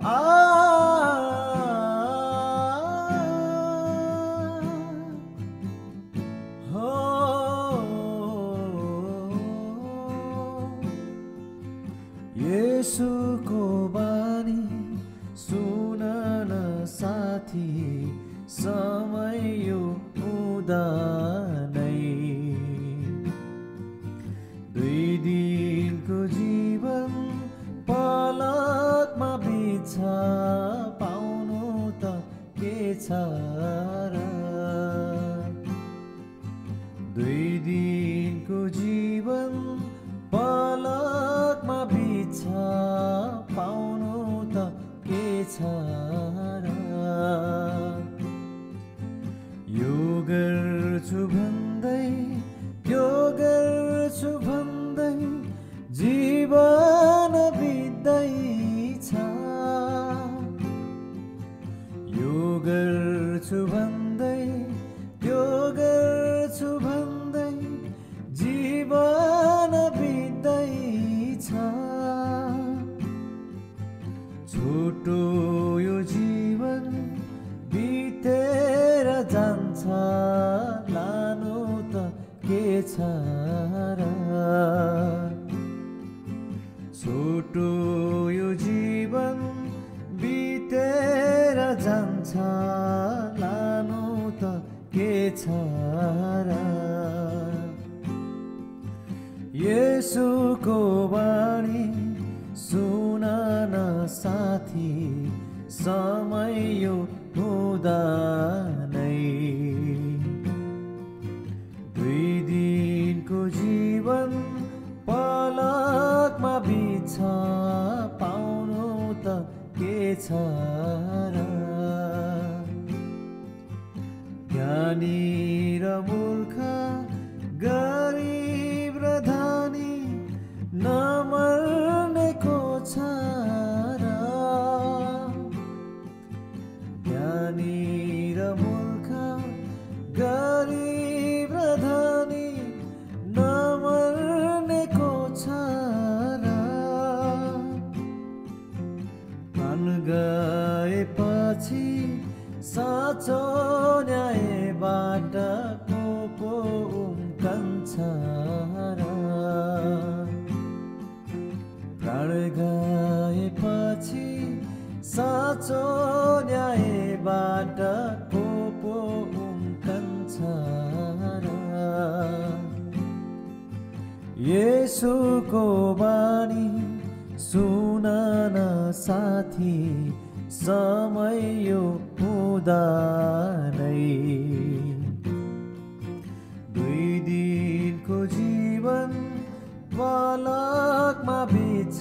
आ येशूको बानी सुन न साथी, समय यो हुँदा नै 2 दिनको जीवन पलकमा बित्छ, पाउनु त के छ र। 2 दिनको जीवन पलकमा बित्छ, पाउनु त के छ र। यो गर्छु भन्दै, यो गर्छु भन्दै जीवन बित्दैछ। यो गर्छु भन्दै, यो गर्छु भन्दै जीवन बित्दैछ। छोटो यो जीवन बितेर जान्छ, लानु त के छ र। छोटो यो जीवन बितेर जान्छ, लानु त के छ र। येशूको बाणी सुन न साथी, समय यो हुँदा नै 2 दिनको जीवन पलकमा बित्छ, पाउनु त के छ र। ज्ञानी र मूर्ख, गरिब र धनी, नमर्नेको छ र। ज्ञानी र मूर्ख, गरिब र धनी, नमर्नेको छ र। प्राण गएपछि साँचो न्यायबाट को पो उम्कन्छ र। प्राण गएपछि साँचो न्यायबाट को पो उम्कन्छ र। येशूको बानी सुन न साथी, समय यो हुँदा नै 2 दिनको जीवन पलकमा बित्छ,